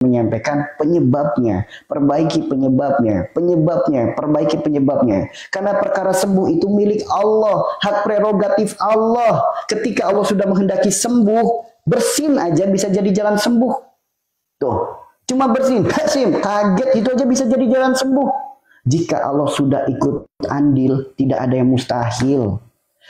menyampaikan penyebabnya, perbaiki penyebabnya, perbaiki penyebabnya. Karena perkara sembuh itu milik Allah, hak prerogatif Allah. Ketika Allah sudah menghendaki sembuh, bersin aja bisa jadi jalan sembuh. Tuh, cuma bersin, kaget itu aja bisa jadi jalan sembuh. Jika Allah sudah ikut andil, tidak ada yang mustahil.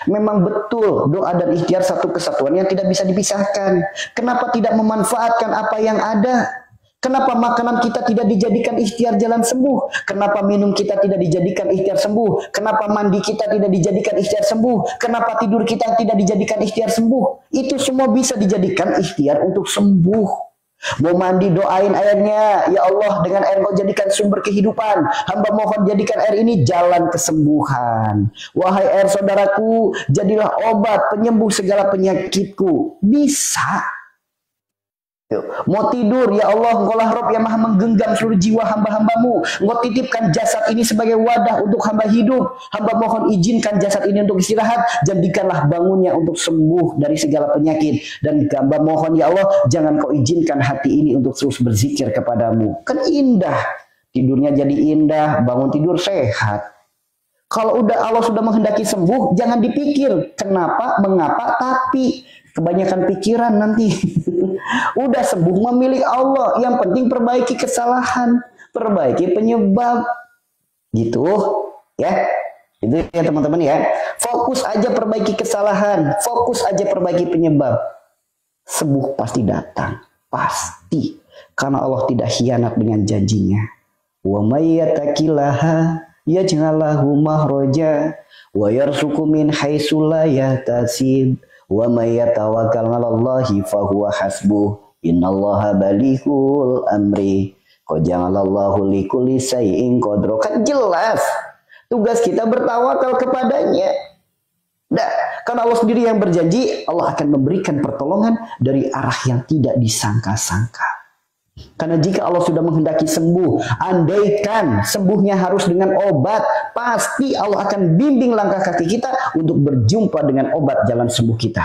Memang betul doa dan ikhtiar satu kesatuan yang tidak bisa dipisahkan. Kenapa tidak memanfaatkan apa yang ada? Kenapa makanan kita tidak dijadikan ikhtiar jalan sembuh? Kenapa minum kita tidak dijadikan ikhtiar sembuh? Kenapa mandi kita tidak dijadikan ikhtiar sembuh? Kenapa tidur kita tidak dijadikan ikhtiar sembuh? Itu semua bisa dijadikan ikhtiar untuk sembuh. Mau mandi doain airnya, ya Allah dengan air Engkau jadikan sumber kehidupan. Hamba mohon jadikan air ini jalan kesembuhan. Wahai air saudaraku, jadilah obat penyembuh segala penyakitku. Bisa. Mau tidur, ya Allah, Engkaulah Rob yang maha menggenggam seluruh jiwa hamba-hambamu. Engkau titipkan jasad ini sebagai wadah untuk hamba hidup. Hamba mohon izinkan jasad ini untuk istirahat. Jadikanlah bangunnya untuk sembuh dari segala penyakit. Dan hamba mohon, ya Allah, jangan Kau izinkan hati ini untuk terus berzikir kepadamu. Kan indah. Tidurnya jadi indah, bangun tidur sehat. Kalau udah Allah sudah menghendaki sembuh, jangan dipikir kenapa, mengapa, tapi kebanyakan pikiran nanti. Udah sembuh memilih Allah. Yang penting perbaiki kesalahan, perbaiki penyebab. Gitu ya. Itu ya teman-teman ya. Fokus aja perbaiki kesalahan, fokus aja perbaiki penyebab. Sembuh pasti datang, pasti. Karena Allah tidak khianat dengan janjinya. Wa may yattaqillaha yaj'al lahu makhraja wa yarzuqhu min haitsu la yahtasib. Wa may yatawakkal 'alallahi fahuwa hasbuh. Innallaha balighul amri. Qad ja'alallahu likulli syai'in qadra. Kan jelas. Tugas kita bertawakal kepadanya. Nah, karena Allah sendiri yang berjanji, Allah akan memberikan pertolongan dari arah yang tidak disangka-sangka. Karena jika Allah sudah menghendaki sembuh, andaikan sembuhnya harus dengan obat, pasti Allah akan bimbing langkah kaki kita untuk berjumpa dengan obat jalan sembuh kita.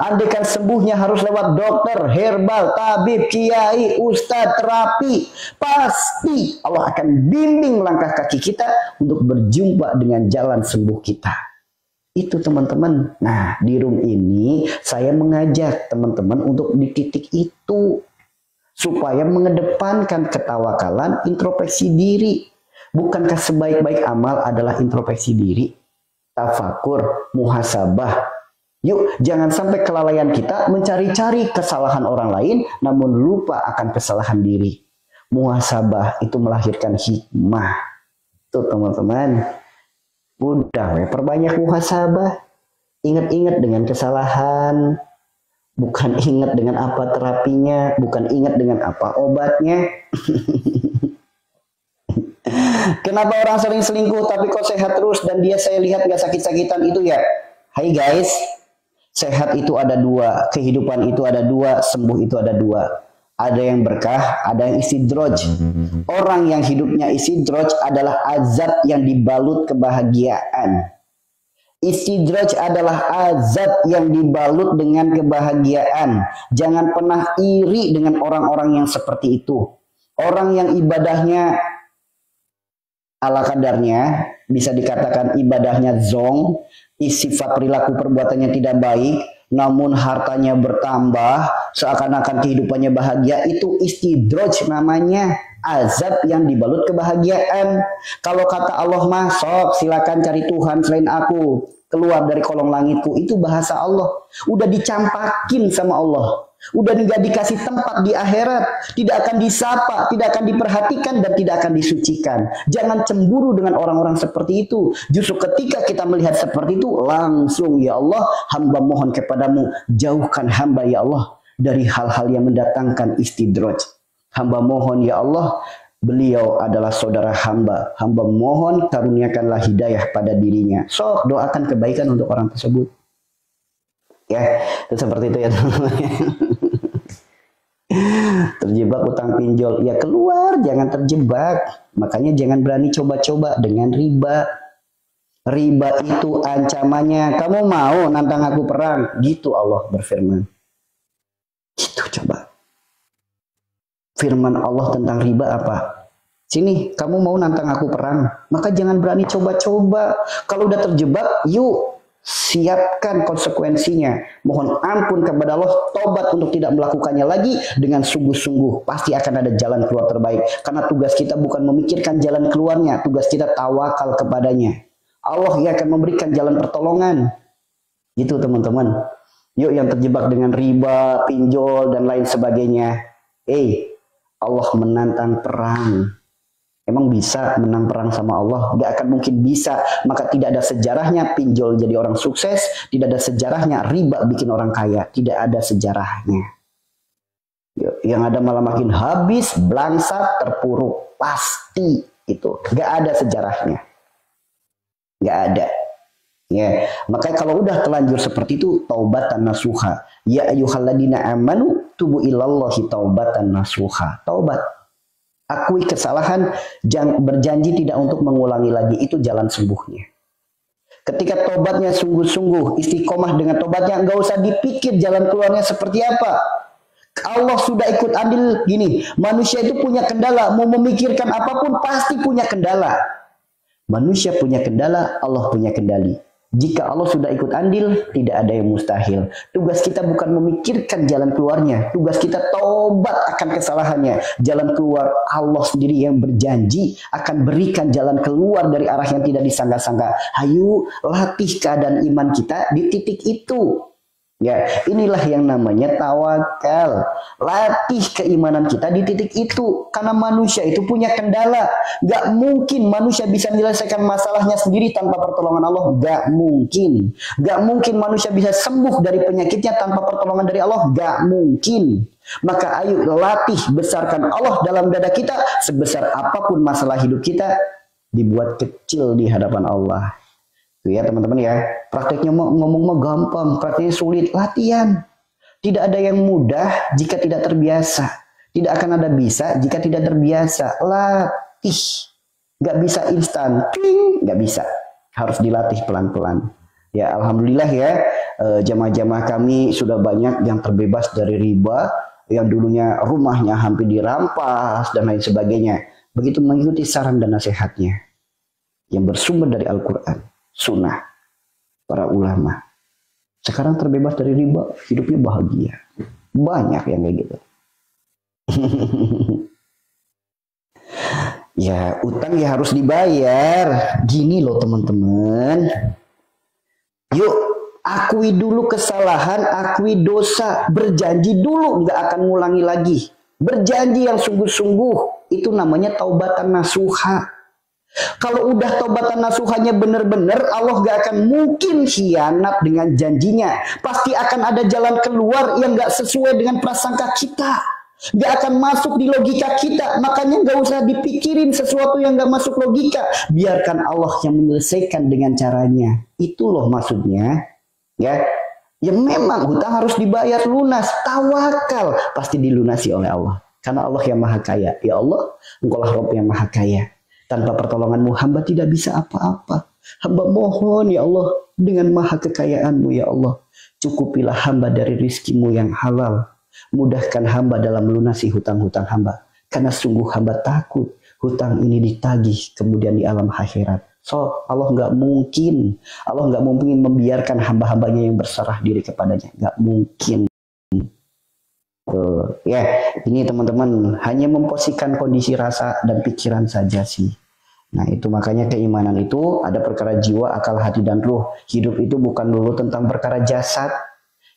Andaikan sembuhnya harus lewat dokter, herbal, tabib, kiai, ustadz, terapi, pasti Allah akan bimbing langkah kaki kita untuk berjumpa dengan jalan sembuh kita. Itu teman-teman. Nah, di room ini saya mengajak teman-teman untuk di titik itu. Supaya mengedepankan ketawakalan, introspeksi diri. Bukankah sebaik-baik amal adalah introspeksi diri? Tafakur, muhasabah. Yuk, jangan sampai kelalaian kita mencari-cari kesalahan orang lain, namun lupa akan kesalahan diri. Muhasabah itu melahirkan hikmah. Tuh teman-teman. Udah, perbanyak muhasabah. Ingat-ingat dengan kesalahan. Bukan ingat dengan apa terapinya, bukan ingat dengan apa obatnya. Kenapa orang sering selingkuh tapi kok sehat terus dan dia saya lihat nggak sakit-sakitan itu ya? Hai guys, sehat itu ada dua, kehidupan itu ada dua, sembuh itu ada dua. Ada yang berkah, ada yang istidroj. Orang yang hidupnya istidroj adalah azab yang dibalut kebahagiaan. Istidraj adalah azab yang dibalut dengan kebahagiaan. Jangan pernah iri dengan orang-orang yang seperti itu. Orang yang ibadahnya ala kadarnya, bisa dikatakan ibadahnya zong, sifat perilaku perbuatannya tidak baik, namun hartanya bertambah, seakan-akan kehidupannya bahagia, itu istidraj namanya. Azab yang dibalut kebahagiaan. Kalau kata Allah masuk, silakan cari Tuhan selain aku, keluar dari kolong langitku, itu bahasa Allah. Udah dicampakin sama Allah. Udah nggak dikasih tempat di akhirat, tidak akan disapa, tidak akan diperhatikan dan tidak akan disucikan. Jangan cemburu dengan orang-orang seperti itu. Justru ketika kita melihat seperti itu, langsung ya Allah, hamba mohon kepadamu, jauhkan hamba ya Allah dari hal-hal yang mendatangkan istidraj. Hamba mohon ya Allah, beliau adalah saudara hamba. Hamba mohon karuniakanlah hidayah pada dirinya. So, doakan kebaikan untuk orang tersebut. Ya, itu seperti itu ya teman-teman. Terjebak utang pinjol, ya keluar, jangan terjebak. Makanya jangan berani coba-coba dengan riba. Riba itu ancamannya, kamu mau nantang aku perang? Gitu Allah berfirman. Gitu coba. Firman Allah tentang riba apa? Sini, kamu mau nantang aku perang, maka jangan berani coba-coba. Kalau udah terjebak, yuk siapkan konsekuensinya. Mohon ampun kepada Allah, tobat untuk tidak melakukannya lagi dengan sungguh-sungguh. Pasti akan ada jalan keluar terbaik. Karena tugas kita bukan memikirkan jalan keluarnya, tugas kita tawakal kepadanya. Allah yang akan memberikan jalan pertolongan. Gitu teman-teman. Yuk yang terjebak dengan riba, pinjol, dan lain sebagainya. Allah menantang perang. Emang bisa menang perang sama Allah? Gak akan mungkin bisa. Maka tidak ada sejarahnya pinjol jadi orang sukses. Tidak ada sejarahnya riba bikin orang kaya. Tidak ada sejarahnya. Yang ada malah makin habis, blangsat, terpuruk. Pasti itu. Gak ada sejarahnya. Gak ada. Ya, makanya kalau udah terlanjur seperti itu, taubatan nasuha. Ya ayyuhalladzina amanu tubu ilallahi taubatan nasuha. Taubat. Akui kesalahan, berjanji tidak untuk mengulangi lagi. Itu jalan sembuhnya. Ketika tobatnya sungguh-sungguh, istiqomah dengan tobatnya, nggak usah dipikir jalan keluarnya seperti apa. Allah sudah ikut andil gini. Manusia itu punya kendala. Mau memikirkan apapun pasti punya kendala. Manusia punya kendala, Allah punya kendali. Jika Allah sudah ikut andil, tidak ada yang mustahil. Tugas kita bukan memikirkan jalan keluarnya. Tugas kita tobat akan kesalahannya. Jalan keluar Allah sendiri yang berjanji akan berikan jalan keluar dari arah yang tidak disangka-sangka. Ayo latih keadaan iman kita di titik itu. Ya, inilah yang namanya tawakal. Latih keimanan kita di titik itu. Karena manusia itu punya kendala. Gak mungkin manusia bisa menyelesaikan masalahnya sendiri tanpa pertolongan Allah. Gak mungkin. Gak mungkin manusia bisa sembuh dari penyakitnya tanpa pertolongan dari Allah. Gak mungkin. Maka ayo latih, besarkan Allah dalam dada kita. Sebesar apapun masalah hidup kita, dibuat kecil di hadapan Allah. Ya teman-teman ya, prakteknya ngomong mah gampang, prakteknya sulit, latihan. Tidak ada yang mudah jika tidak terbiasa. Tidak akan ada bisa jika tidak terbiasa. Latih. Gak bisa instan, gak bisa. Harus dilatih pelan-pelan. Ya alhamdulillah ya, jamaah-jamaah kami sudah banyak yang terbebas dari riba, yang dulunya rumahnya hampir dirampas dan lain sebagainya. Begitu mengikuti saran dan nasihatnya yang bersumber dari Al-Quran. Sunnah para ulama. Sekarang terbebas dari riba, hidupnya bahagia. Banyak yang kayak gitu. Ya, utang ya harus dibayar. Gini loh teman-teman. Yuk, akui dulu kesalahan, akui dosa. Berjanji dulu nggak akan ngulangi lagi. Berjanji yang sungguh-sungguh. Itu namanya taubatan nasuha. Kalau udah taubatan nasuhanya benar-benar, Allah gak akan mungkin khianat dengan janjinya. Pasti akan ada jalan keluar yang gak sesuai dengan prasangka kita. Gak akan masuk di logika kita. Makanya gak usah dipikirin sesuatu yang gak masuk logika. Biarkan Allah yang menyelesaikan dengan caranya. Itu loh maksudnya. Ya, memang hutang harus dibayar lunas. Tawakal pasti dilunasi oleh Allah. Karena Allah yang maha kaya. Ya Allah, Engkaulah Rabb yang maha kaya. Tanpa pertolonganmu hamba tidak bisa apa-apa. Hamba mohon ya Allah dengan maha kekayaanmu ya Allah. Cukupilah hamba dari rizkimu yang halal. Mudahkan hamba dalam melunasi hutang-hutang hamba. Karena sungguh hamba takut hutang ini ditagih kemudian di alam akhirat. So Allah nggak mungkin. Allah nggak mungkin membiarkan hamba-hambanya yang berserah diri kepadanya. Nggak mungkin. Ya, ini teman-teman hanya memposisikan kondisi rasa dan pikiran saja sih. Nah itu makanya keimanan itu ada perkara jiwa, akal, hati, dan ruh. Hidup itu bukan dulu tentang perkara jasad.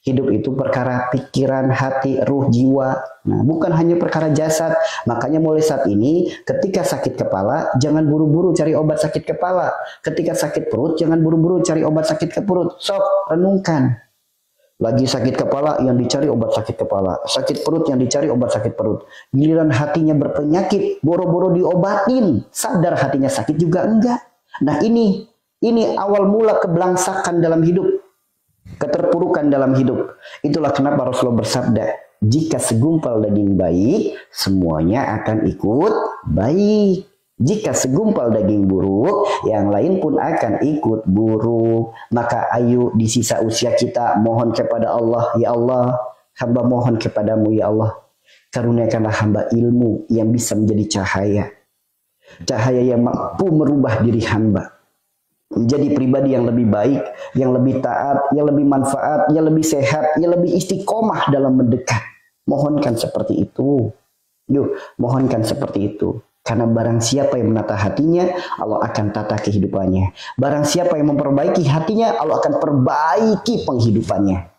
Hidup itu perkara pikiran, hati, ruh, jiwa. Nah bukan hanya perkara jasad. Makanya mulai saat ini ketika sakit kepala jangan buru-buru cari obat sakit kepala. Ketika sakit perut jangan buru-buru cari obat sakit ke perut. Sok renungkan. Lagi sakit kepala yang dicari obat sakit kepala. Sakit perut yang dicari obat sakit perut. Giliran hatinya berpenyakit, boro-boro diobatin. Sadar hatinya sakit juga enggak. Nah ini awal mula keblangsakan dalam hidup. Keterpurukan dalam hidup. Itulah kenapa Rasulullah bersabda, jika segumpal daging baik, semuanya akan ikut baik. Jika segumpal daging buruk, yang lain pun akan ikut buruk. Maka ayo di sisa usia kita mohon kepada Allah, ya Allah, hamba mohon kepadamu ya Allah. Karuniakanlah hamba ilmu yang bisa menjadi cahaya. Cahaya yang mampu merubah diri hamba menjadi pribadi yang lebih baik, yang lebih taat, yang lebih manfaat, yang lebih sehat, yang lebih istiqomah dalam mendekat. Mohonkan seperti itu. Yuk, mohonkan seperti itu. Karena barang siapa yang menata hatinya, Allah akan tata kehidupannya. Barang siapa yang memperbaiki hatinya, Allah akan perbaiki penghidupannya.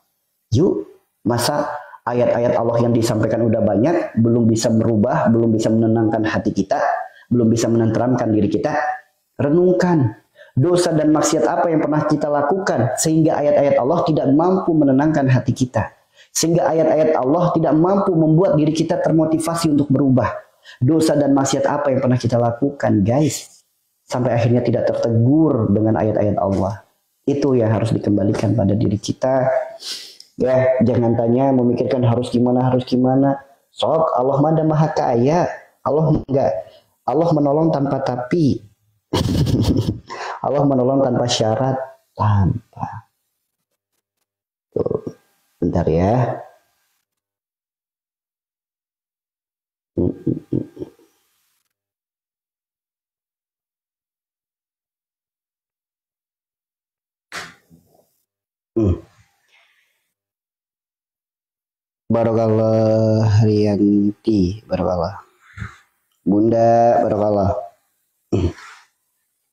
Yuk, masa ayat-ayat Allah yang disampaikan udah banyak, belum bisa merubah, belum bisa menenangkan hati kita, belum bisa menenteramkan diri kita. Renungkan dosa dan maksiat apa yang pernah kita lakukan sehingga ayat-ayat Allah tidak mampu menenangkan hati kita. Sehingga ayat-ayat Allah tidak mampu membuat diri kita termotivasi untuk berubah. Dosa dan maksiat apa yang pernah kita lakukan, guys, sampai akhirnya tidak tertegur dengan ayat-ayat Allah. Itu yang harus dikembalikan pada diri kita. Ya, jangan tanya memikirkan harus gimana. Sok, Allah Maha Kaya. Allah enggak. Allah menolong tanpa tapi. Allah menolong tanpa syarat, tanpa. Tuh, bentar ya. Barokallah Rianti, barokallah. Bunda, barokallah.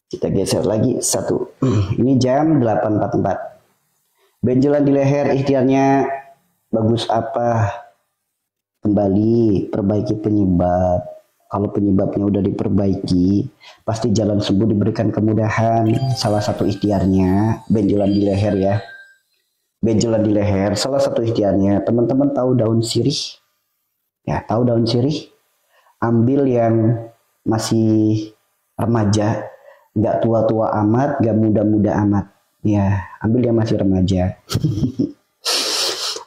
Kita geser lagi satu. Ini jam 8.44. Benjolan di leher, ikhtiarnya bagus apa? Kembali perbaiki penyebab. Kalau penyebabnya udah diperbaiki, pasti jalan sembuh diberikan kemudahan. Salah satu ikhtiarnya benjolan di leher ya. Benjolan di leher, salah satu ikhtiarnya. Teman-teman tahu daun sirih? Ya, tahu daun sirih? Ambil yang masih remaja, nggak tua-tua amat, nggak muda-muda amat. Ya, ambil yang masih remaja.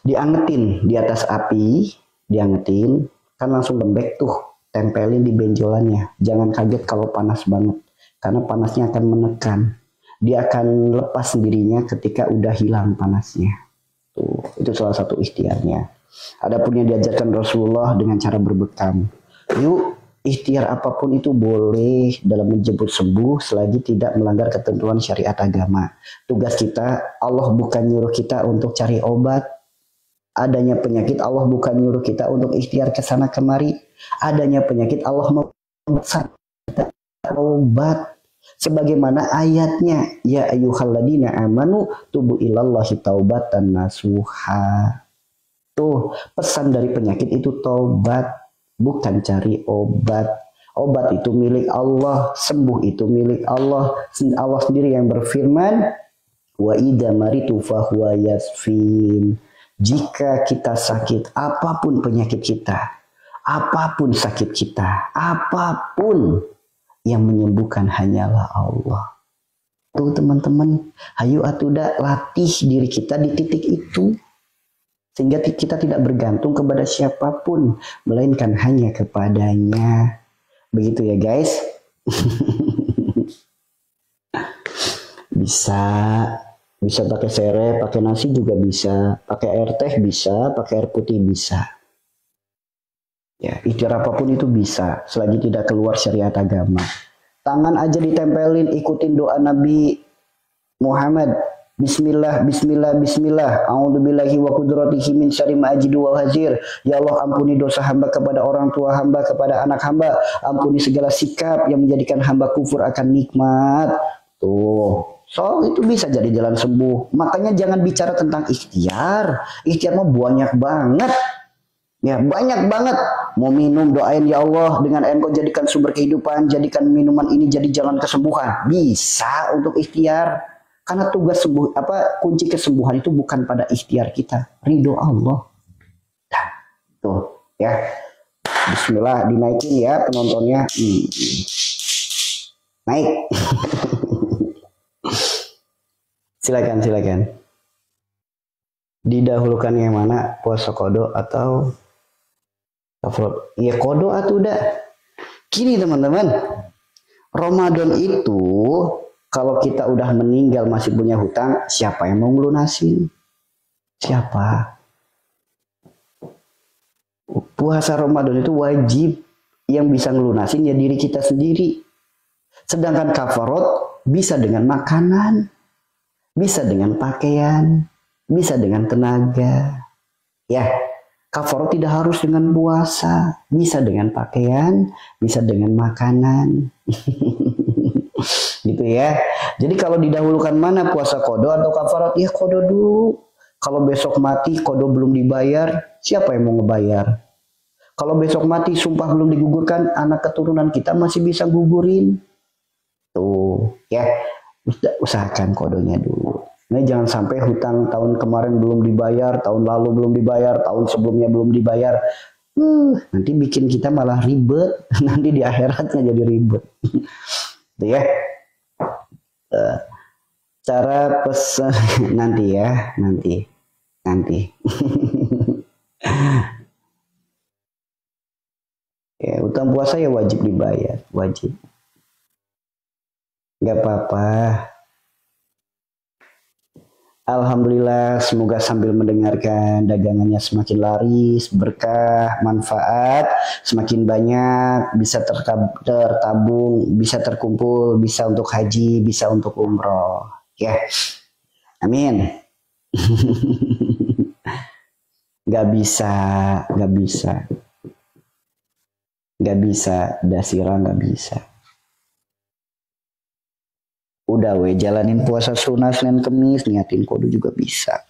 Diangetin di atas api, diangetin, kan langsung lembek tuh. Tempelin di benjolannya. Jangan kaget kalau panas banget, karena panasnya akan menekan. Dia akan lepas sendirinya ketika udah hilang panasnya. Tuh, itu salah satu ikhtiarnya. Adapun yang diajarkan Rasulullah dengan cara berbekam. Yuk, ikhtiar apapun itu boleh dalam menjemput sembuh selagi tidak melanggar ketentuan syariat agama. Tugas kita, Allah bukan nyuruh kita untuk cari obat. Adanya penyakit, Allah bukan nyuruh kita untuk ikhtiar ke sana kemari. Adanya penyakit, Allah mau kita obat. Sebagaimana ayatnya, ya ayyuhalladzina amanu tubu ilallahi taubatan nasuha. Tuh, pesan dari penyakit itu taubat, bukan cari obat. Obat itu milik Allah, sembuh itu milik Allah. Allah sendiri yang berfirman, wa idza maritu fahuwa yasfin. Jika kita sakit, apapun penyakit kita, apapun sakit kita, apapun, yang menyembuhkan hanyalah Allah. Tuh teman-teman, ayo atuda latih diri kita di titik itu. Sehingga kita tidak bergantung kepada siapapun, melainkan hanya kepadanya. Begitu ya guys. Bisa pakai serai, pakai nasi juga bisa, pakai air teh bisa, pakai air putih bisa. Ya, ikhtiar apapun itu bisa, selagi tidak keluar syariat agama. Tangan aja ditempelin, ikutin doa Nabi Muhammad. Bismillah, bismillah, bismillah. A'udzubillahi wa qudratihi min syarri ma ajidu wa hazir. Ya Allah, ampuni dosa hamba kepada orang tua hamba, kepada anak hamba. Ampuni segala sikap yang menjadikan hamba kufur akan nikmat. Tuh. So, itu bisa jadi jalan sembuh. Makanya jangan bicara tentang ikhtiar. Ikhtiar mah banyak banget. Ya, banyak banget. Mau minum, doain ya Allah, dengan engkau jadikan sumber kehidupan, jadikan minuman ini jadi jalan kesembuhan. Bisa untuk ikhtiar. Karena tugas sembuh, kunci kesembuhan itu bukan pada ikhtiar kita, ridho Allah. Nah, tuh, ya. Bismillah, dinaikin ya penontonnya. Naik. Silakan. Didahulukan yang mana? Puasa kodo atau kafar? Ya kodo atau udah. Gini teman-teman, Ramadan itu kalau kita udah meninggal masih punya hutang, siapa yang mau ngelunasin? Siapa? Puasa Ramadan itu wajib, yang bisa ngelunasin ya diri kita sendiri. Sedangkan kafarat bisa dengan makanan, bisa dengan pakaian, bisa dengan tenaga. Ya, kafarat tidak harus dengan puasa, bisa dengan pakaian, bisa dengan makanan. Gitu ya. Jadi kalau didahulukan mana, puasa kodo atau kafarat? Ya kodo dulu. Kalau besok mati kodo belum dibayar, siapa yang mau ngebayar? Kalau besok mati sumpah belum digugurkan, anak keturunan kita masih bisa gugurin. Tuh, ya. Usahakan kodonya dulu. Nah, jangan sampai hutang tahun kemarin belum dibayar, tahun lalu belum dibayar, tahun sebelumnya belum dibayar. Nanti bikin kita malah ribet. Nanti di akhiratnya jadi ribet. Tuh ya. Cara pesan nanti ya, nanti. Ya, utang puasa ya wajib dibayar, wajib. Gak apa-apa. Alhamdulillah, semoga sambil mendengarkan dagangannya semakin laris, berkah, manfaat, semakin banyak, bisa tertabung, bisa terkumpul, bisa untuk haji, bisa untuk umroh. Ya, amin. Gak bisa, dasira gak bisa. Udah jalanin puasa sunnah Senin Kemis, niatin kodo juga bisa.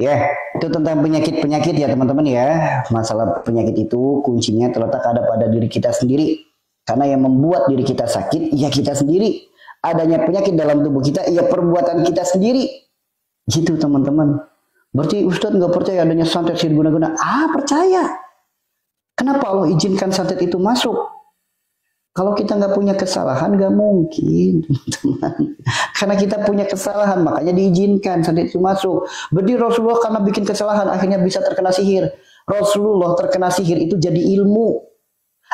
Ya, itu tentang penyakit-penyakit ya teman-teman ya. Masalah penyakit itu kuncinya terletak ada pada diri kita sendiri. Karena yang membuat diri kita sakit, ya kita sendiri. Adanya penyakit dalam tubuh kita, ya perbuatan kita sendiri. Gitu teman-teman. Berarti Ustadz nggak percaya adanya santet sihir guna-guna? Percaya. Kenapa Allah izinkan santet itu masuk? Kalau kita nggak punya kesalahan, nggak mungkin, teman. Karena kita punya kesalahan, makanya diizinkan santet itu masuk. Berarti Rasulullah karena bikin kesalahan, akhirnya bisa terkena sihir. Rasulullah terkena sihir itu jadi ilmu.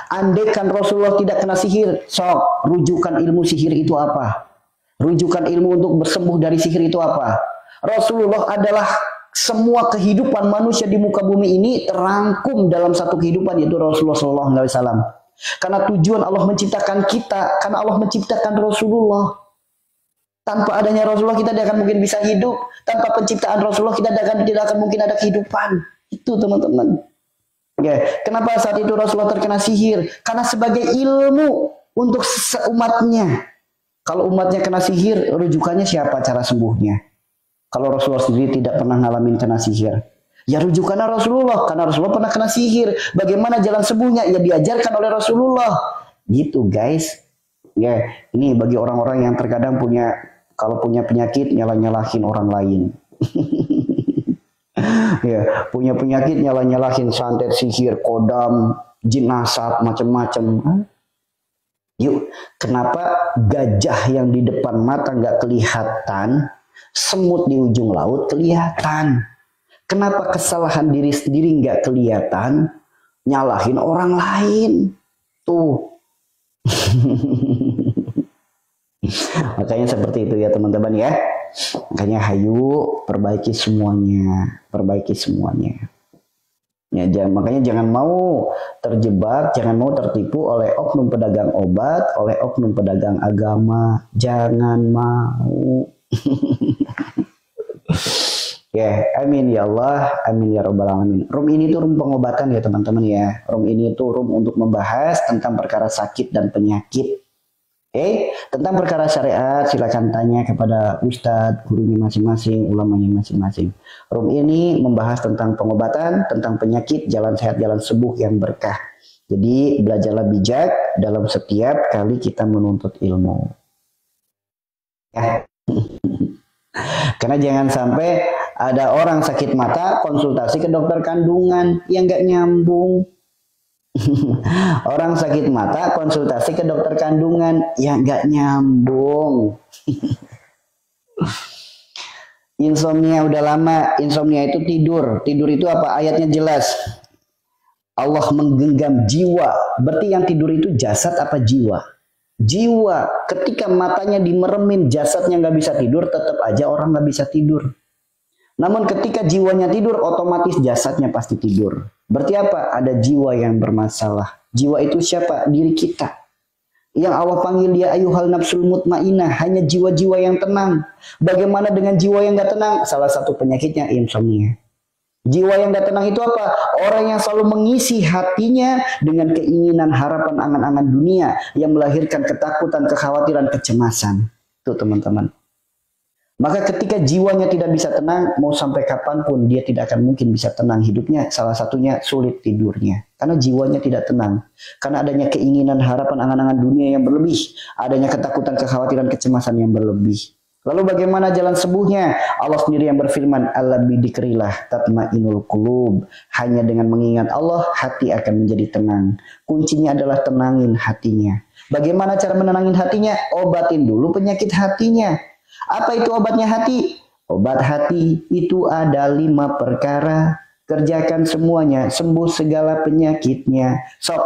Andaikan Rasulullah tidak kena sihir, sok, rujukan ilmu sihir itu apa? Rujukan ilmu untuk bersembuh dari sihir itu apa? Rasulullah adalah semua kehidupan manusia di muka bumi ini terangkum dalam satu kehidupan, yaitu Rasulullah SAW. Karena tujuan Allah menciptakan kita, karena Allah menciptakan Rasulullah. Tanpa adanya Rasulullah kita tidak akan mungkin bisa hidup. Tanpa penciptaan Rasulullah kita tidak akan mungkin ada kehidupan. Itu teman-teman. Ya, kenapa saat itu Rasulullah terkena sihir? Karena sebagai ilmu untuk seumatnya. Kalau umatnya kena sihir, rujukannya siapa cara sembuhnya? Kalau Rasulullah sendiri tidak pernah ngalamin kena sihir, ya rujukannya Rasulullah, karena Rasulullah pernah kena sihir. Bagaimana jalan sembuhnya? Ya diajarkan oleh Rasulullah. Gitu guys. Ya, ini bagi orang-orang yang terkadang kalau punya penyakit nyalah-nyalahin orang lain. Ya, punya penyakit nyalah-nyalahin santet, sihir, kodam, jin nasab, macam-macam. Yuk, kenapa gajah yang di depan mata nggak kelihatan, semut di ujung laut kelihatan? Kenapa kesalahan diri sendiri nggak kelihatan, nyalahin orang lain? Tuh. Makanya seperti itu ya teman-teman ya. Makanya hayu perbaiki semuanya, Ya, makanya jangan mau terjebak, jangan mau tertipu oleh oknum pedagang obat, oleh oknum pedagang agama. Jangan mau. Ya, amin ya Allah, amin ya Rabbal alamin. Room ini tuh room pengobatan ya teman-teman ya. Room ini tuh room untuk membahas tentang perkara sakit dan penyakit. Tentang perkara syariat silakan tanya kepada ustadz, gurunya masing-masing, ulamanya masing-masing. Room ini membahas tentang pengobatan, tentang penyakit, jalan sehat, jalan sembuh yang berkah. Jadi belajarlah bijak dalam setiap kali kita menuntut ilmu. Ya. Karena jangan sampai ada orang sakit mata konsultasi ke dokter kandungan yang nggak nyambung. Orang sakit mata konsultasi ke dokter kandungan yang nggak nyambung. Insomnia udah lama. Insomnia itu tidur. Tidur itu apa? Ayatnya jelas. Allah menggenggam jiwa. Berarti yang tidur itu jasad apa jiwa? Jiwa. Ketika matanya dimeremin, jasadnya nggak bisa tidur, tetap aja orang nggak bisa tidur. Namun ketika jiwanya tidur, otomatis jasadnya pasti tidur. Berarti apa? Ada jiwa yang bermasalah. Jiwa itu siapa? Diri kita. Yang Allah panggil dia ayuhal nafsul mutmainah, hanya jiwa-jiwa yang tenang. Bagaimana dengan jiwa yang gak tenang? Salah satu penyakitnya insomnia. Jiwa yang gak tenang itu apa? Orang yang selalu mengisi hatinya dengan keinginan, harapan, angan-angan dunia yang melahirkan ketakutan, kekhawatiran, kecemasan. Tuh teman-teman. Maka ketika jiwanya tidak bisa tenang, mau sampai kapanpun dia tidak akan mungkin bisa tenang hidupnya. Salah satunya sulit tidurnya. Karena jiwanya tidak tenang. Karena adanya keinginan, harapan, angan-angan dunia yang berlebih. Adanya ketakutan, kekhawatiran, kecemasan yang berlebih. Lalu bagaimana jalan sembuhnya? Allah sendiri yang berfirman, "Ala bidikrillah tatmainul qulub." Hanya dengan mengingat Allah, hati akan menjadi tenang. Kuncinya adalah tenangin hatinya. Bagaimana cara menenangin hatinya? Obatin dulu penyakit hatinya. Apa itu obatnya hati? Obat hati itu ada 5 perkara. Kerjakan semuanya, sembuh segala penyakitnya. Sok,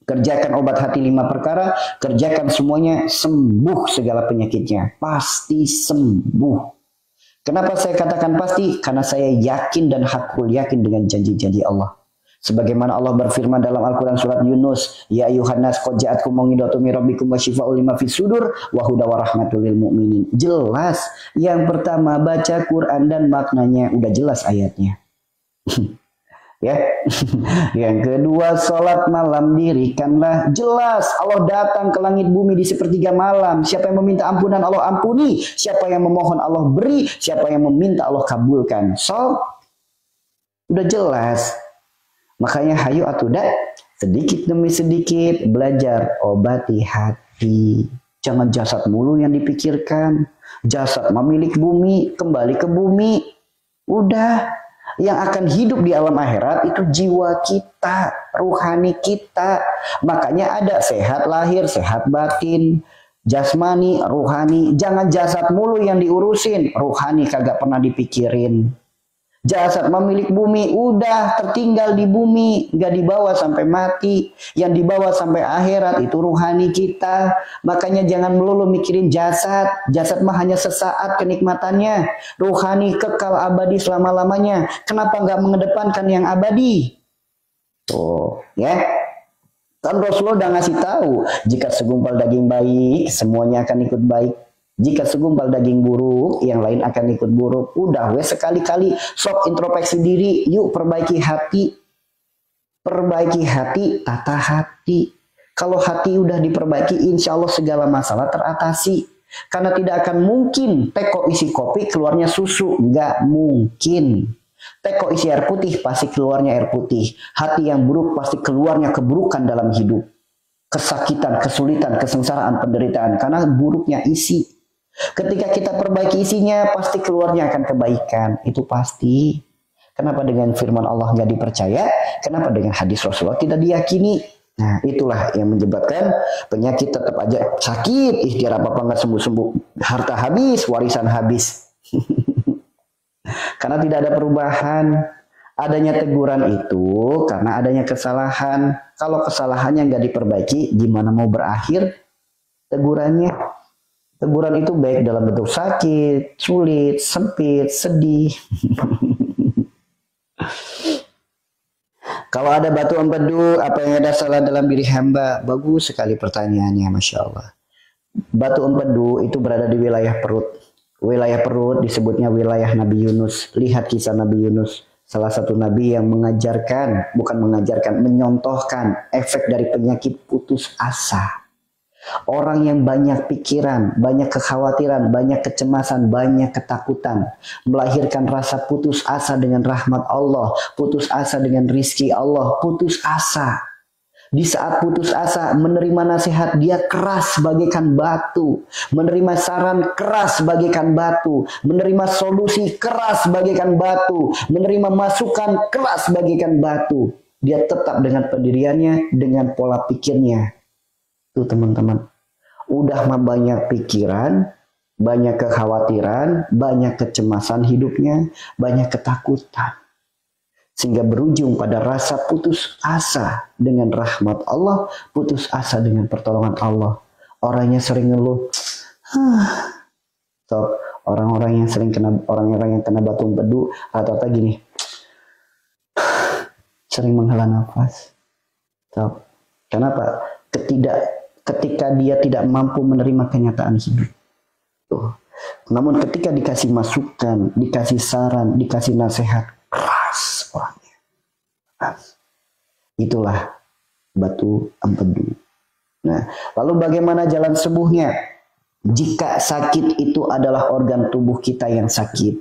kerjakan obat hati 5 perkara, kerjakan semuanya, sembuh segala penyakitnya. Pasti sembuh. Kenapa saya katakan pasti? Karena saya yakin dan hakul yakin dengan janji-janji Allah. Sebagaimana Allah berfirman dalam Al-Quran surat Yunus, "Ya ayuhan nas qad ja'atkum mau'izatun min rabbikum wa syifaa'un lima fis sudur wa huda wa rahmatul lil mu'minin." Jelas. Yang pertama baca Quran dan maknanya, udah jelas ayatnya. Ya. Yang kedua salat malam dirikanlah, jelas. Allah datang ke langit bumi di sepertiga malam. Siapa yang meminta ampunan Allah ampuni, siapa yang memohon Allah beri, siapa yang meminta Allah kabulkan. So, udah jelas. Makanya hayu atuda sedikit demi sedikit belajar obati hati. Jangan jasad mulu yang dipikirkan. Jasad memilik bumi, kembali ke bumi. Udah. Yang akan hidup di alam akhirat itu jiwa kita, ruhani kita. Makanya ada sehat lahir, sehat batin, jasmani, ruhani. Jangan jasad mulu yang diurusin, ruhani kagak pernah dipikirin. Jasad memilik bumi, udah tertinggal di bumi, gak dibawa sampai mati. Yang dibawa sampai akhirat itu ruhani kita. Makanya jangan melulu mikirin jasad. Jasad mah hanya sesaat kenikmatannya. Ruhani kekal abadi selama-lamanya. Kenapa gak mengedepankan yang abadi? Tuh, ya. Kan Rasulullah udah ngasih tahu, jika segumpal daging baik, semuanya akan ikut baik. Jika segumpal daging buruk, yang lain akan ikut buruk. Udah wes sekali-kali sok introspeksi diri, yuk perbaiki hati. Perbaiki hati, tata hati. Kalau hati udah diperbaiki, insya Allah segala masalah teratasi. Karena tidak akan mungkin teko isi kopi keluarnya susu, nggak mungkin. Teko isi air putih pasti keluarnya air putih. Hati yang buruk pasti keluarnya keburukan dalam hidup. Kesakitan, kesulitan, kesengsaraan, penderitaan. Karena buruknya isi. Ketika kita perbaiki isinya, pasti keluarnya akan kebaikan. Itu pasti. Kenapa dengan firman Allah nggak dipercaya? Kenapa dengan hadis Rasulullah tidak diyakini? Nah, itulah yang menyebabkan penyakit tetap aja sakit. Ikhtiar apa-apa nggak sembuh-sembuh. Harta habis, warisan habis. Karena tidak ada perubahan. Adanya teguran itu karena adanya kesalahan. Kalau kesalahannya nggak diperbaiki, gimana mau berakhir tegurannya? Teguran itu baik dalam bentuk sakit, sulit, sempit, sedih. Kalau ada batu empedu, apa yang ada salah dalam diri hamba? Bagus sekali pertanyaannya, Masya Allah. Batu empedu itu berada di wilayah perut. Wilayah perut disebutnya wilayah Nabi Yunus. Lihat kisah Nabi Yunus. Salah satu Nabi yang mengajarkan, bukan mengajarkan, menyontohkan efek dari penyakit putus asa. Orang yang banyak pikiran, banyak kekhawatiran, banyak kecemasan, banyak ketakutan, melahirkan rasa putus asa dengan rahmat Allah, putus asa dengan rizki Allah, putus asa. Di saat putus asa, menerima nasihat dia keras bagaikan batu, menerima saran keras bagaikan batu, menerima solusi keras bagaikan batu, menerima masukan keras bagaikan batu. Dia tetap dengan pendiriannya, dengan pola pikirnya. Tuh teman-teman, udah banyak pikiran, banyak kekhawatiran, banyak kecemasan hidupnya, banyak ketakutan. Sehingga berujung pada rasa putus asa dengan rahmat Allah, putus asa dengan pertolongan Allah. Orangnya sering ngeluh. So, orang-orang yang sering kena, orang-orang yang kena batu empedu, rata-rata gini. Sering menghela nafas. So, kenapa? Ketika dia tidak mampu menerima kenyataan hidup. Tuh. Namun ketika dikasih masukan, dikasih saran, dikasih nasihat, keras orangnya. Keras. Itulah batu empedu. Nah, lalu bagaimana jalan sembuhnya? Jika sakit itu adalah organ tubuh kita yang sakit,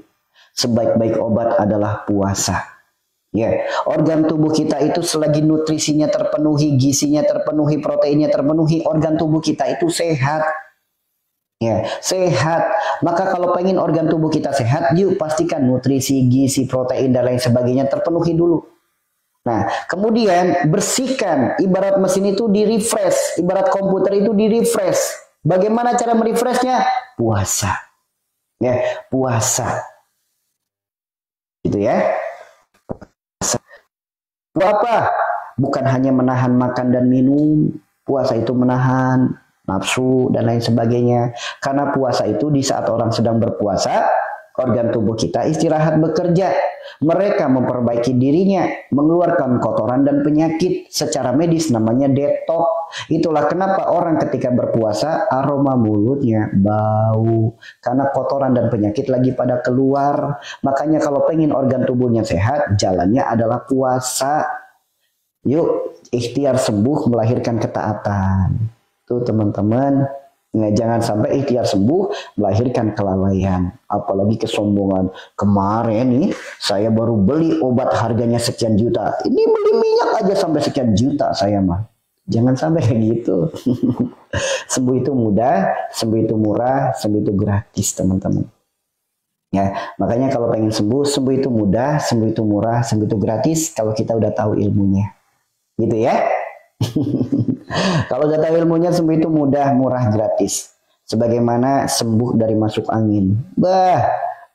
sebaik-baik obat adalah puasa. Ya, organ tubuh kita itu selagi nutrisinya terpenuhi, gizinya terpenuhi, proteinnya terpenuhi, organ tubuh kita itu sehat. Ya, sehat. Maka kalau pengen organ tubuh kita sehat, yuk pastikan nutrisi, gizi, protein dan lain sebagainya terpenuhi dulu. Nah, kemudian bersihkan. Ibarat mesin itu di-refresh, ibarat komputer itu di-refresh. Bagaimana cara merefreshnya? Puasa. Ya, puasa. Gitu ya. Apa? Bukan hanya menahan makan dan minum. Puasa itu menahan nafsu dan lain sebagainya. Karena puasa itu di saat orang sedang berpuasa, organ tubuh kita istirahat bekerja. Mereka memperbaiki dirinya, mengeluarkan kotoran dan penyakit. Secara medis namanya detox. Itulah kenapa orang ketika berpuasa aroma mulutnya bau. Karena kotoran dan penyakit lagi pada keluar. Makanya kalau pengen organ tubuhnya sehat, jalannya adalah puasa. Yuk, ikhtiar sembuh melahirkan ketaatan. Tuh teman-teman. Nah, jangan sampai ikhtiar sembuh melahirkan kelalaian, apalagi kesombongan. Kemarin nih saya baru beli obat harganya sekian juta. Ini beli minyak aja sampai sekian juta saya mah. Jangan sampai kayak gitu. Sembuh itu mudah, sembuh itu murah, sembuh itu gratis, teman-teman. Ya, makanya kalau pengen sembuh, sembuh itu mudah, sembuh itu murah, sembuh itu gratis kalau kita udah tahu ilmunya. Gitu ya. Kalau udah tahu ilmunya, sembuh itu mudah, murah, gratis. Sebagaimana sembuh dari masuk angin. Bah,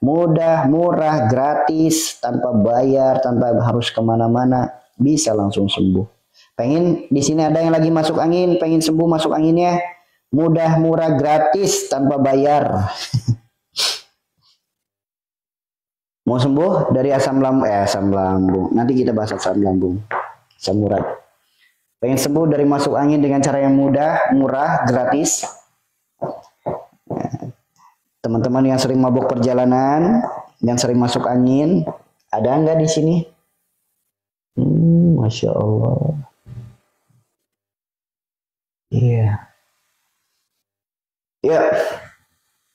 mudah, murah, gratis, tanpa bayar, tanpa harus kemana-mana, bisa langsung sembuh. Pengen di sini ada yang lagi masuk angin, pengen sembuh masuk anginnya, mudah, murah, gratis, tanpa bayar. Mau sembuh dari asam lambung. Nanti kita bahas asam lambung, asam urat. Pengen sembuh dari masuk angin dengan cara yang mudah, murah, gratis. Teman-teman yang sering mabuk perjalanan, yang sering masuk angin, ada nggak di sini? Masya Allah. Iya. Ya,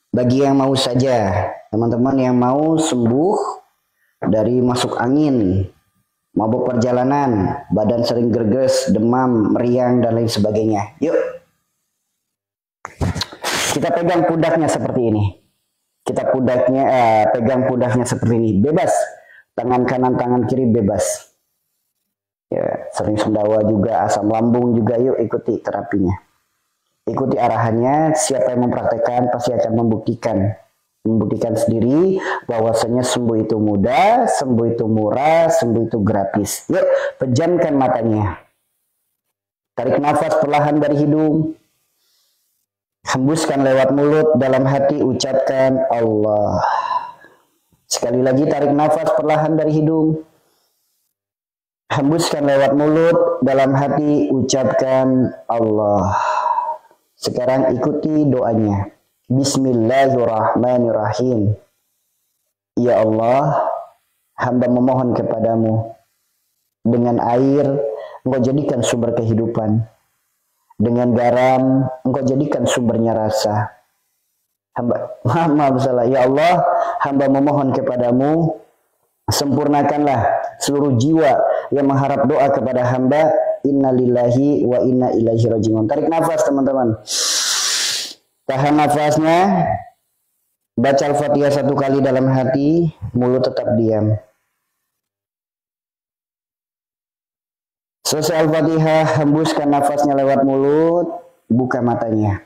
bagi yang mau saja, teman-teman yang mau sembuh dari masuk angin, mabuk perjalanan, badan sering gerges, demam, meriang, dan lain sebagainya. Yuk. Kita pegang pundaknya seperti ini. Kita pegang pundaknya seperti ini. Bebas. Tangan kanan, tangan kiri bebas. Ya, sering sendawa juga, asam lambung juga. Yuk ikuti terapinya. Ikuti arahannya. Siapa yang mempraktekkan pasti akan membuktikan sendiri bahwasanya sembuh itu mudah, sembuh itu murah, sembuh itu gratis. Yuk, pejamkan matanya. Tarik nafas perlahan dari hidung. Hembuskan lewat mulut, dalam hati ucapkan Allah. Sekali lagi tarik nafas perlahan dari hidung. Hembuskan lewat mulut, dalam hati ucapkan Allah. Sekarang ikuti doanya. Bismillahirrahmanirrahim. Ya Allah, hamba memohon kepadamu. Dengan air, Engkau jadikan sumber kehidupan. Dengan garam, Engkau jadikan sumbernya rasa. Maaf salah. Ya Allah, hamba memohon kepadamu. Sempurnakanlah seluruh jiwa yang mengharap doa kepada hamba. Inna lillahi wa inna ilaihi raji'un. Tarik nafas teman-teman. Tahan nafasnya, baca Al-Fatihah 1 kali dalam hati, mulut tetap diam. Selesai Al-Fatihah, hembuskan nafasnya lewat mulut, buka matanya.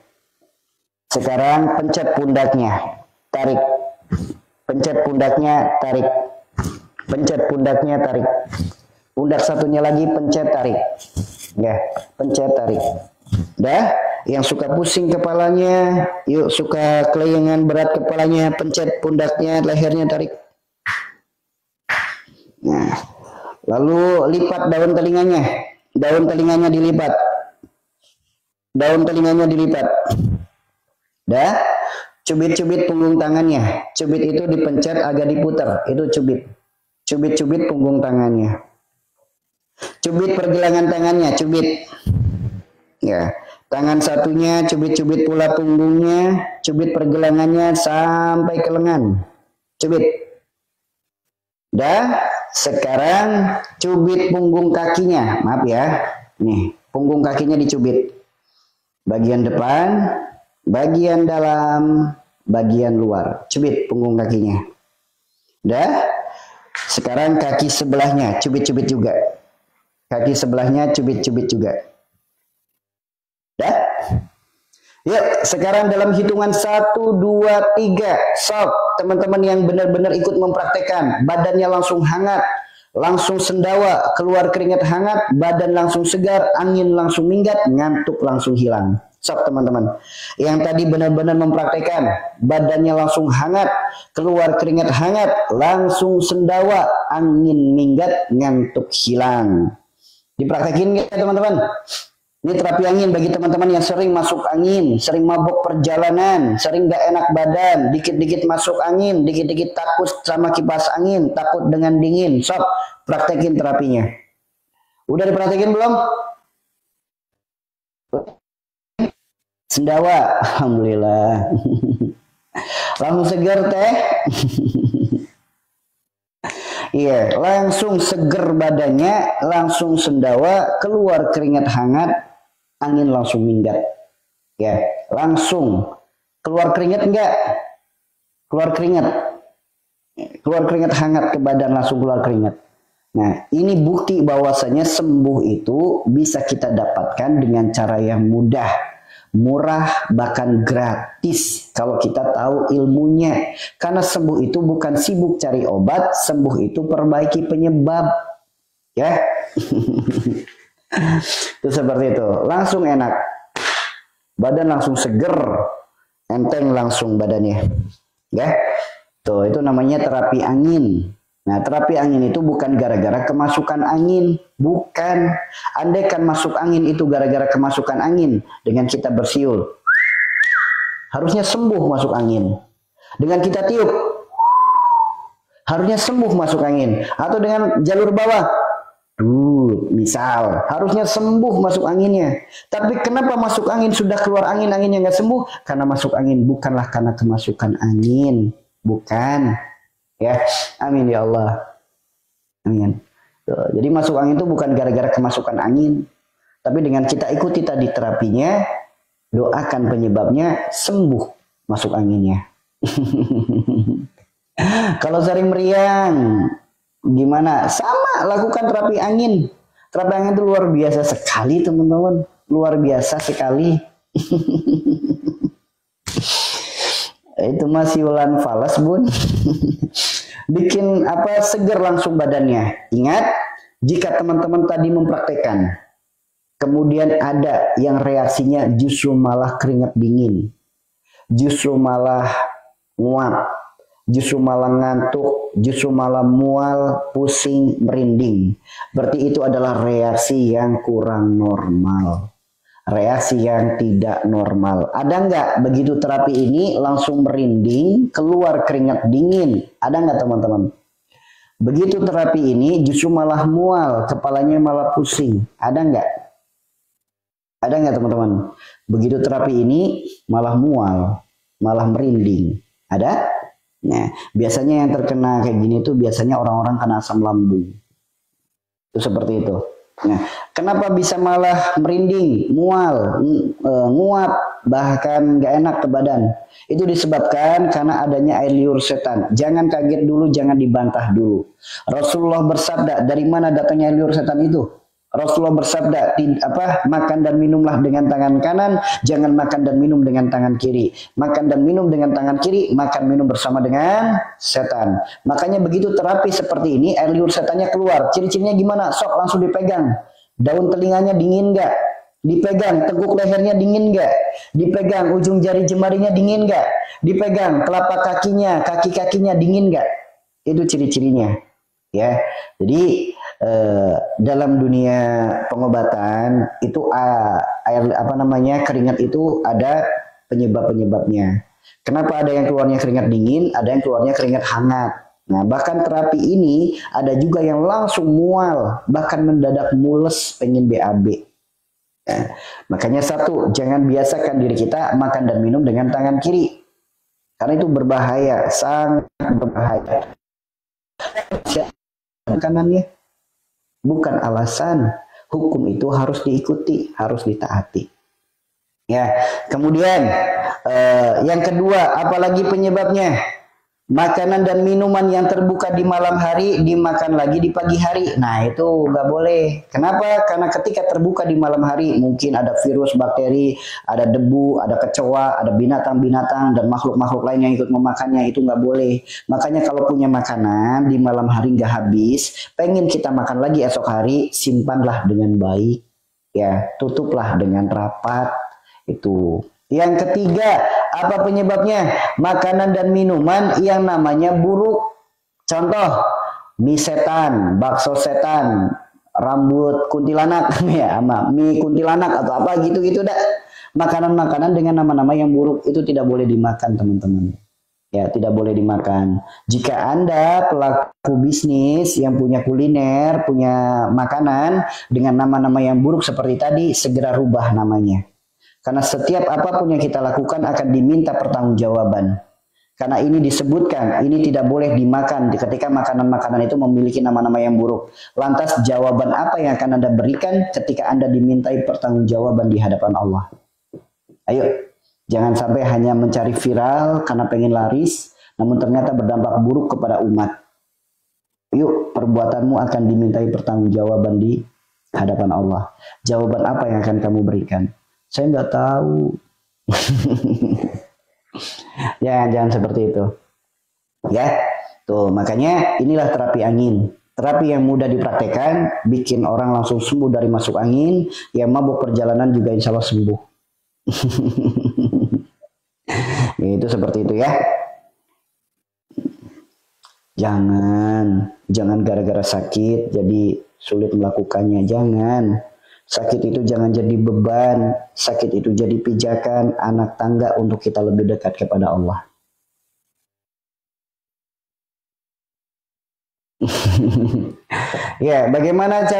Sekarang pencet pundaknya, tarik. Pencet pundaknya, tarik. Pencet pundaknya, tarik. Pundak satunya lagi, pencet, tarik. Ya, pencet, tarik. Dah, yang suka pusing kepalanya, yuk suka kelayangan berat kepalanya, pencet pundaknya, lehernya tarik. Nah, Lalu lipat daun telinganya. Daun telinganya dilipat. Daun telinganya dilipat. Dah. Cubit-cubit punggung tangannya. Cubit itu dipencet agak diputar. Itu cubit. Cubit-cubit punggung tangannya. Cubit pergelangan tangannya. Cubit. Ya. Tangan satunya cubit-cubit pula punggungnya. Cubit pergelangannya sampai ke lengan. Cubit. Dah. Sekarang cubit punggung kakinya. Maaf ya. Nih. Punggung kakinya dicubit. Bagian depan. Bagian dalam, bagian luar. Cubit punggung kakinya. Udah? Sekarang kaki sebelahnya, cubit-cubit juga. Kaki sebelahnya, cubit-cubit juga. Udah? Yuk, sekarang dalam hitungan 1, 2, 3. Sok, teman-teman yang benar-benar ikut mempraktekkan. Badannya langsung hangat, langsung sendawa, keluar keringat hangat, badan langsung segar, angin langsung minggat, ngantuk langsung hilang. Sok teman-teman, yang tadi benar-benar mempraktekkan, badannya langsung hangat, keluar keringat hangat, langsung sendawa, angin minggat, ngantuk hilang. Dipraktekin nggak teman-teman? Ini terapi angin bagi teman-teman yang sering masuk angin, sering mabuk perjalanan, sering gak enak badan, dikit-dikit masuk angin, dikit-dikit takut sama kipas angin, takut dengan dingin. Sok, praktekin terapinya. Udah dipraktekin belum? Sendawa, alhamdulillah. Langsung seger teh. Iya, langsung seger badannya, langsung sendawa, keluar keringat hangat, angin langsung minggat. Ya, langsung keluar keringat enggak? Keluar keringat. Keluar keringat hangat ke badan, langsung keluar keringat. Nah, ini bukti bahwasanya sembuh itu bisa kita dapatkan dengan cara yang mudah. Murah, bahkan gratis kalau kita tahu ilmunya. Karena sembuh itu bukan sibuk cari obat, sembuh itu perbaiki penyebab. Ya. Itu seperti itu. Langsung enak. Badan langsung seger. Enteng langsung badannya. Ya. Tuh, itu namanya terapi angin. Nah, terapi angin itu bukan gara-gara kemasukan angin. Bukan. Andaikan masuk angin itu gara-gara kemasukan angin. Dengan kita bersiul. Harusnya sembuh masuk angin. Dengan kita tiup. Harusnya sembuh masuk angin. Atau dengan jalur bawah. Misal. Harusnya sembuh masuk anginnya. Tapi kenapa masuk angin sudah keluar angin, anginnya nggak sembuh? Karena masuk angin bukanlah karena kemasukan angin. Bukan. Ya, amin ya Allah. Amin. Jadi masuk angin itu bukan gara-gara kemasukan angin. Tapi dengan kita ikuti tadi terapinya, doakan penyebabnya, sembuh masuk anginnya. Kalau sering meriang, gimana? Sama, lakukan terapi angin. Terapi angin itu luar biasa sekali teman-teman. Luar biasa sekali. Itu masih ulan falas bun. Bikin apa seger langsung badannya. Ingat, jika teman-teman tadi mempraktekkan, kemudian ada yang reaksinya justru malah keringat dingin, justru malah nguap, justru malah ngantuk, justru malah mual, pusing, merinding, berarti itu adalah reaksi yang kurang normal. Reaksi yang tidak normal. Ada nggak begitu terapi ini langsung merinding, keluar keringat dingin? Ada nggak teman-teman? Begitu terapi ini justru malah mual, kepalanya malah pusing. Ada nggak? Ada nggak teman-teman? Begitu terapi ini malah mual, malah merinding. Ada? Nah, biasanya yang terkena kayak gini itu biasanya orang-orang kena asam lambung. Itu seperti itu. Nah, kenapa bisa malah merinding, mual, nguap, bahkan gak enak ke badan? Itu disebabkan karena adanya air liur setan. Jangan kaget dulu, jangan dibantah dulu. Rasulullah bersabda, dari mana datangnya air liur setan itu? Rasulullah bersabda, makan dan minumlah dengan tangan kanan, jangan makan dan minum dengan tangan kiri. Makan dan minum dengan tangan kiri, makan minum bersama dengan setan. Makanya begitu terapi seperti ini, air liur setannya keluar. Ciri-cirinya gimana? Sok langsung dipegang. Daun telinganya dingin gak? Dipegang. Teguk lehernya dingin gak? Dipegang. Ujung jari jemarinya dingin gak? Dipegang. Telapak kakinya, kaki-kakinya dingin gak? Itu ciri-cirinya. Ya, jadi dalam dunia pengobatan itu air apa namanya keringat itu ada penyebab-penyebabnya. Kenapa ada yang keluarnya keringat dingin, ada yang keluarnya keringat hangat. Nah, bahkan terapi ini ada juga yang langsung mual, bahkan mendadak mules pengen BAB. Ya, makanya satu, jangan biasakan diri kita makan dan minum dengan tangan kiri. Karena itu berbahaya, sangat berbahaya. Makanannya bukan alasan, hukum itu harus diikuti, harus ditaati. Ya, kemudian yang kedua, apalagi penyebabnya? Makanan dan minuman yang terbuka di malam hari dimakan lagi di pagi hari. Nah, itu nggak boleh. Kenapa? Karena ketika terbuka di malam hari mungkin ada virus, bakteri, ada debu, ada kecoa, ada binatang-binatang dan makhluk-makhluk lain yang ikut memakannya. Itu nggak boleh. Makanya kalau punya makanan di malam hari nggak habis, pengen kita makan lagi esok hari, simpanlah dengan baik. Ya, tutuplah dengan rapat. Itu. Yang ketiga, apa penyebabnya? Makanan dan minuman yang namanya buruk. Contoh, mie setan, bakso setan, rambut kuntilanak, ya, mie kuntilanak atau apa gitu-gitu dah. Makanan-makanan dengan nama-nama yang buruk itu tidak boleh dimakan, teman-teman. Ya, tidak boleh dimakan. Jika Anda pelaku bisnis yang punya kuliner, punya makanan dengan nama-nama yang buruk seperti tadi, segera rubah namanya. Karena setiap apapun yang kita lakukan akan diminta pertanggungjawaban. Karena ini disebutkan, ini tidak boleh dimakan ketika makanan-makanan itu memiliki nama-nama yang buruk. Lantas jawaban apa yang akan Anda berikan ketika Anda dimintai pertanggungjawaban di hadapan Allah? Ayo, jangan sampai hanya mencari viral karena pengen laris, namun ternyata berdampak buruk kepada umat. Yuk, perbuatanmu akan dimintai pertanggungjawaban di hadapan Allah. Jawaban apa yang akan kamu berikan? Saya nggak tahu. Jangan seperti itu. Ya, tuh makanya inilah terapi angin. Terapi yang mudah dipraktekkan, bikin orang langsung sembuh dari masuk angin. Yang mabuk perjalanan juga insya Allah sembuh. Itu seperti itu ya. Jangan gara-gara sakit jadi sulit melakukannya. Jangan. Sakit itu jangan jadi beban, sakit itu jadi pijakan anak tangga untuk kita lebih dekat kepada Allah. Ya, bagaimana cara